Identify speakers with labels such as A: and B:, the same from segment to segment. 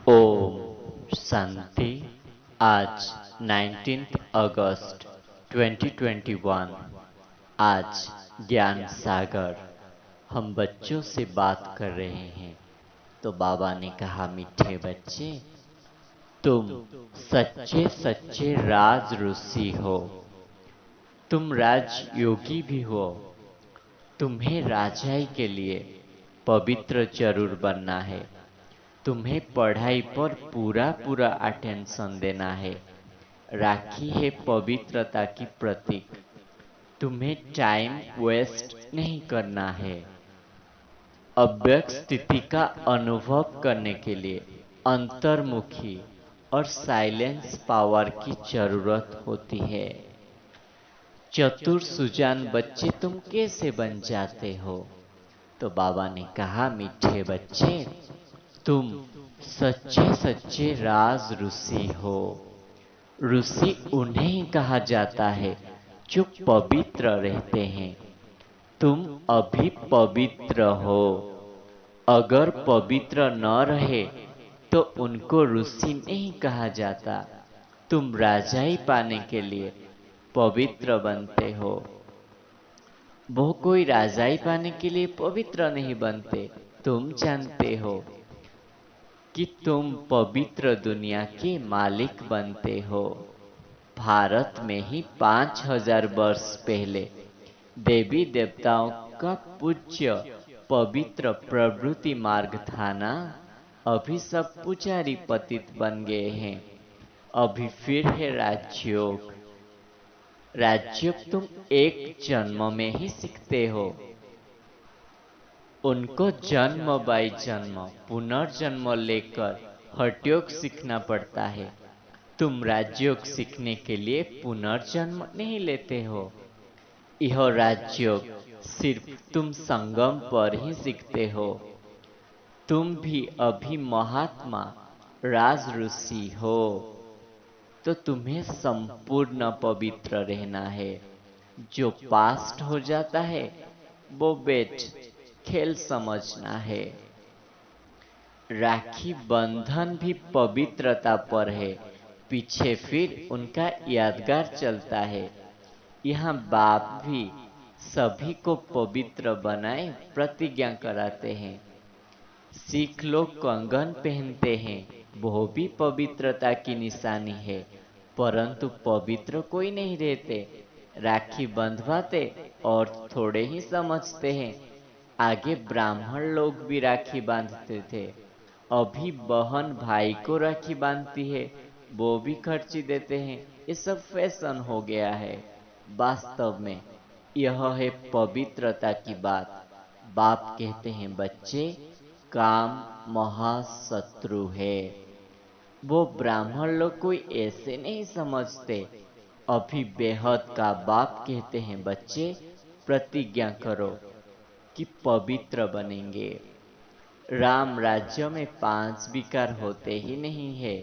A: ओम शांति। आज 19 अगस्त 2021। आज ज्ञान सागर हम बच्चों से बात कर रहे हैं। तो बाबा ने कहा, मीठे बच्चे, तुम सच्चे सच्चे राज ऋषि हो। तुम राजयोगी भी हो। तुम्हें राजाई के लिए पवित्र जरूर बनना है। तुम्हें पढ़ाई पर पूरा पूरा अटेंशन देना है। राखी है पवित्रता की प्रतीक। तुम्हें टाइम वेस्ट नहीं करना है। अव्यक्त स्थिति का अनुभव करने के लिए अंतर्मुखी और साइलेंस पावर की जरूरत होती है। चतुर सुजान बच्चे तुम कैसे बन जाते हो? तो बाबा ने कहा, मीठे बच्चे, तुम सच्चे सच्चे राज ऋषि हो। ऋषि उन्हें ही कहा जाता है जो पवित्र रहते हैं। तुम अभी पवित्र हो। अगर पवित्र न रहे तो उनको ऋषि नहीं कहा जाता। तुम राजाई पाने के लिए पवित्र बनते हो। वो कोई राजाई पाने के लिए पवित्र नहीं बनते। तुम जानते हो कि तुम पवित्र दुनिया के मालिक बनते हो। भारत में ही 5000 वर्ष पहले देवी देवताओं का पूज्य पवित्र प्रवृत्ति मार्ग था ना। अभी सब पुजारी पतित बन गए हैं। अभी फिर है राजयोग। राजयोग तुम एक जन्म में ही सीखते हो। उनको जन्म बाई जन्म पुनर्जन्म लेकर हठयोग सीखना पड़ता है। तुम राजयोग सीखने के लिए पुनर्जन्म नहीं लेते हो। यह राजयोग सिर्फ तुम संगम पर ही सीखते हो। तुम भी अभी महात्मा राज ऋषि हो। तो तुम्हें संपूर्ण पवित्र रहना है। जो पास्ट हो जाता है वो बेट खेल समझना है। राखी बंधन भी पवित्रता पर है। पीछे फिर उनका यादगार चलता है। यहाँ बाप भी सभी को पवित्र बनाए प्रतिज्ञा कराते हैं। सिख लोग कंगन पहनते हैं, वो भी पवित्रता की निशानी है। परंतु पवित्र कोई नहीं रहते। राखी बंधवाते और थोड़े ही समझते हैं। आगे ब्राह्मण लोग भी राखी बांधते थे। अभी बहन भाई को राखी बांधती है, वो भी खर्ची देते हैं। ये सब फैशन हो गया है। वास्तव में यह है पवित्रता की बात। बाप कहते हैं, बच्चे, काम महाशत्रु है। वो ब्राह्मण लोग कोई ऐसे नहीं समझते। अभी बेहद का बाप कहते हैं, बच्चे, प्रतिज्ञा करो कि पवित्र बनेंगे। राम राज्य में 5 विकार होते ही नहीं है।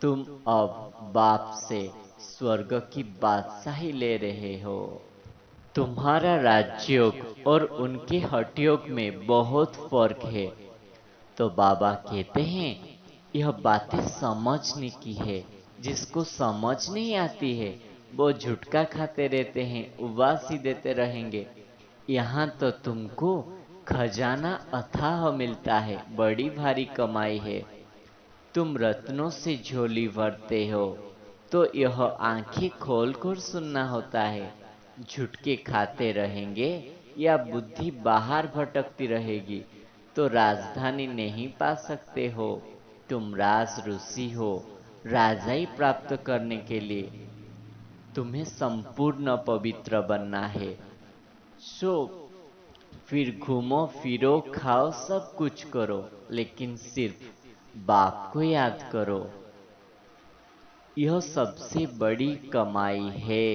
A: तुम अब बाप से स्वर्ग की बादशाही ले रहे हो। तुम्हारा राजयोग और उनके हठयोग में बहुत फर्क है। तो बाबा कहते हैं, यह बातें समझने की है। जिसको समझ नहीं आती है वो झुटका खाते रहते हैं, उबासी देते रहेंगे। यहाँ तो तुमको खजाना अथाह मिलता है, बड़ी भारी कमाई है। तुम रत्नों से झोली भरते हो। तो यह आंखें खोल कर सुनना होता है। झुटके खाते रहेंगे या बुद्धि बाहर भटकती रहेगी तो राजधानी नहीं पा सकते हो। तुम राज ऋषि हो। राजाई प्राप्त करने के लिए तुम्हें संपूर्ण पवित्र बनना है। सो फिर घूमो फिरो खाओ सब कुछ करो, लेकिन सिर्फ बाप को याद करो। यह सबसे बड़ी कमाई है।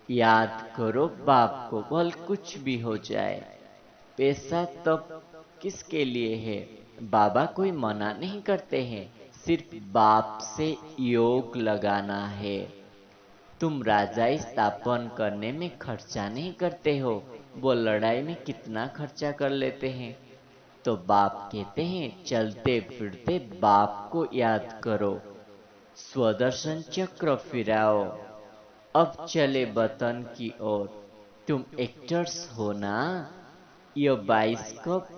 A: याद करो बाप को, भल कुछ भी हो जाए। पैसा तब किसके लिए है? बाबा कोई मना नहीं करते हैं। सिर्फ बाप से योग लगाना है। तुम राजाई स्थापन करने में खर्चा नहीं करते हो। वो लड़ाई में कितना खर्चा कर लेते हैं। तो बाप कहते हैं चलते फिरते बाप को याद करो, स्वदर्शन चक्र फिराओ, अब चले वतन की ओर। तुम एक्टर्स हो ना। यह बाइस्कोप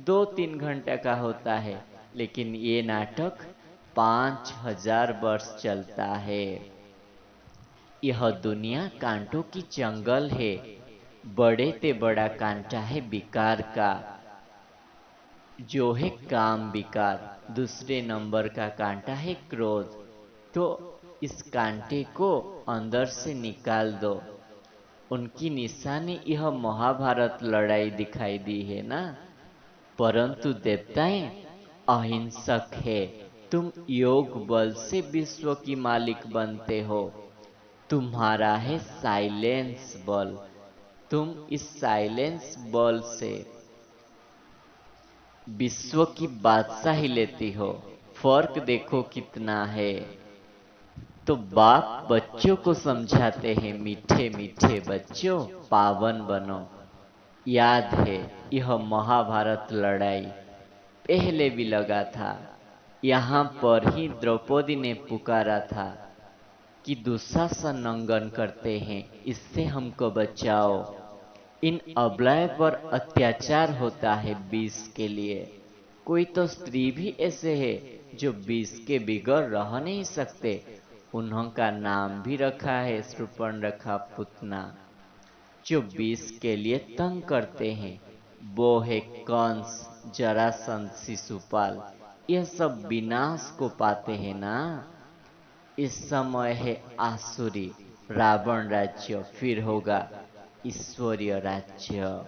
A: 2-3 घंटे का होता है, लेकिन ये नाटक 5000 वर्ष चलता है। यह दुनिया कांटों की जंगल है, बड़े ते बड़ा कांटा है विकार का, जो है काम विकार। दूसरे नंबर का कांटा है क्रोध। तो इस कांटे को अंदर से निकाल दो। उनकी निशानी यह महाभारत लड़ाई दिखाई दी है ना। परंतु देवताएं अहिंसक है। तुम योग बल से विश्व की मालिक बनते हो। तुम्हारा है साइलेंस बल। तुम इस साइलेंस बल से विश्व की बादशाही लेती हो। फर्क देखो कितना है। तो बाप बच्चों को समझाते हैं, मीठे मीठे बच्चों पावन बनो। याद है यह महाभारत लड़ाई पहले भी लगा था। यहाँ पर ही द्रौपदी ने पुकारा था कि दुशासन नंगन करते हैं, इससे हमको बचाओ। इन अबलाय पर अत्याचार होता है विष के लिए। कोई तो स्त्री भी ऐसे है जो विष के बिगड़ रह नहीं सकते। उन्होंने नाम भी रखा है शूर्पणखा पुतना। जो विष के लिए तंग करते हैं वो है कंस, जरासंध, शिशुपाल। यह सब विनाश को पाते हैं ना। इस समय है आसुरी रावण राज्य, फिर होगा ईश्वरीय राज्य।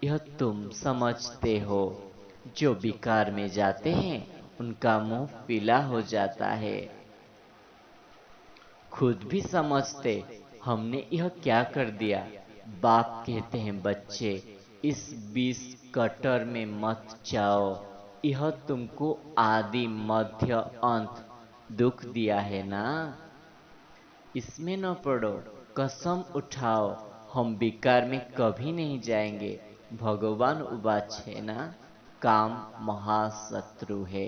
A: यह तुम समझते हो। जो विकार में जाते हैं उनका मुंह पीला हो जाता है। खुद भी समझते हमने यह क्या कर दिया। बाप कहते हैं बच्चे इस विष कटर में मत जाओ। यह तुमको आदि मध्य अंत दुख दिया है ना। इसमें न पड़ो। कसम उठाओ हम विकार में कभी नहीं जाएंगे। भगवान उवाच है ना, काम महाशत्रु है।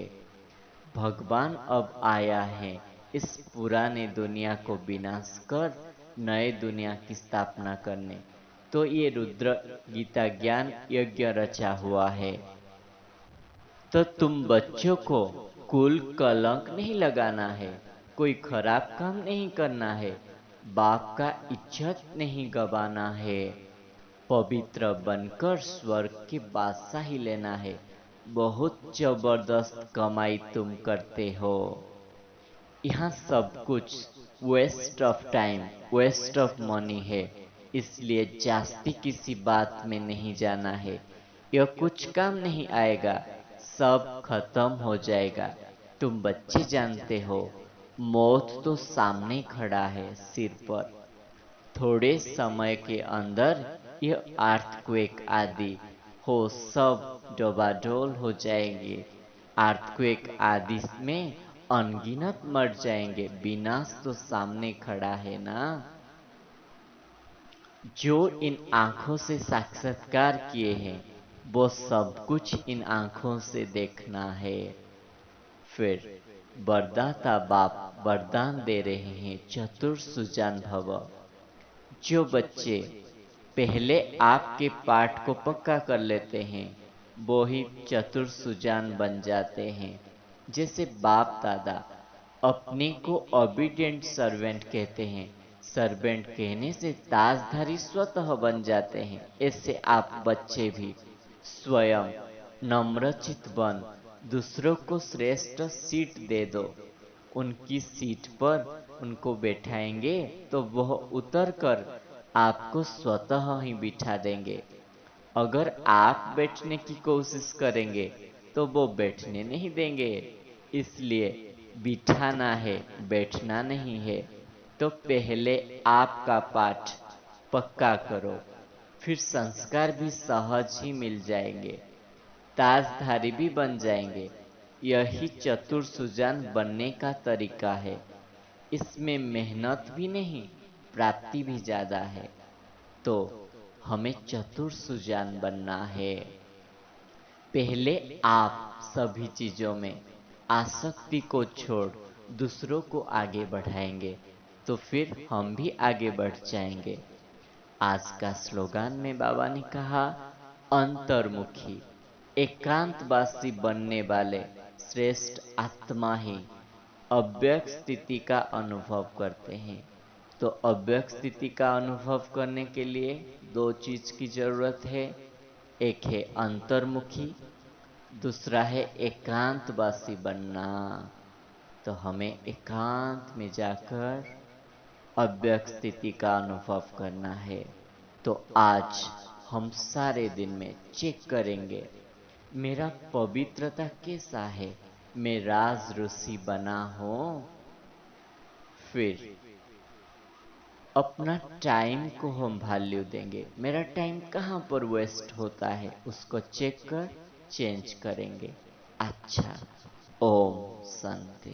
A: भगवान अब आया है इस पुराने दुनिया को विनाश कर नए दुनिया की स्थापना करने। तो ये रुद्र गीता ज्ञान यज्ञ रचा हुआ है। तो तुम बच्चों को कुल कलंक नहीं लगाना है, कोई खराब काम नहीं करना है, बाप का इज्जत नहीं गवाना है, पवित्र बनकर स्वर्ग की बादशाही लेना है। बहुत जबरदस्त कमाई तुम करते हो। यहाँ सब कुछ waste of time, waste of money है। इसलिए जास्ती किसी बात में नहीं जाना है। यह कुछ काम नहीं आएगा, सब खत्म हो जाएगा। तुम बच्चे जानते हो मौत तो सामने खड़ा है सिर पर। थोड़े समय के अंदर यह अर्थक्वेक आदि हो सब डोबाडोल हो जाएंगे। अर्थक्वेक आदि में अनगिनत मर जाएंगे। विनाश तो सामने खड़ा है ना। जो इन आंखों से साक्षात्कार किए हैं वो सब कुछ इन आंखों से देखना है। फिर वरदाता बाप वरदान दे रहे हैं, चतुर सुजान भव। जो बच्चे पहले आपके पाठ को पक्का कर लेते हैं वो ही चतुर सुजान बन जाते हैं। जैसे बाप दादा अपने को ओबीडिएंट सर्वेंट कहते हैं। सर्वेंट कहने से ताजधारी स्वतः बन जाते हैं। ऐसे आप बच्चे भी स्वयं नम्रचित बन दूसरों को श्रेष्ठ सीट दे दो। उनकी सीट पर उनको बैठाएंगे तो वह उतर कर आपको स्वतः ही बिठा देंगे। अगर आप बैठने की कोशिश करेंगे तो वो बैठने नहीं देंगे। इसलिए बिठाना है, बैठना नहीं है। तो पहले आपका पाठ पक्का करो, फिर संस्कार भी सहज ही मिल जाएंगे, ताजधारी भी बन जाएंगे। यही चतुर सुजान बनने का तरीका है। इसमें मेहनत भी नहीं, प्राप्ति भी ज्यादा है। तो हमें चतुर सुजान बनना है। पहले आप सभी चीजों में आसक्ति को छोड़ दूसरों को आगे बढ़ाएंगे तो फिर हम भी आगे बढ़ जाएंगे। आज का स्लोगान में बाबा ने कहा, अंतर्मुखी एकांतवासी बनने वाले श्रेष्ठ आत्मा ही अव्यक्त स्थिति का अनुभव करते हैं। तो अव्यक्त स्थिति का अनुभव करने के लिए दो चीज की जरूरत है, एक है अंतर्मुखी, दूसरा है एकांतवासी बनना। तो हमें एकांत में जाकर अव्यक्त स्थिति का अनुभव करना है। तो आज हम सारे दिन में चेक करेंगे मेरा पवित्रता कैसा है, मैं राज ऋषि बना हूं। फिर अपना टाइम को हम वैल्यू देंगे, मेरा टाइम कहाँ पर वेस्ट होता है उसको चेक कर चेंज करेंगे। अच्छा, ओम शांति।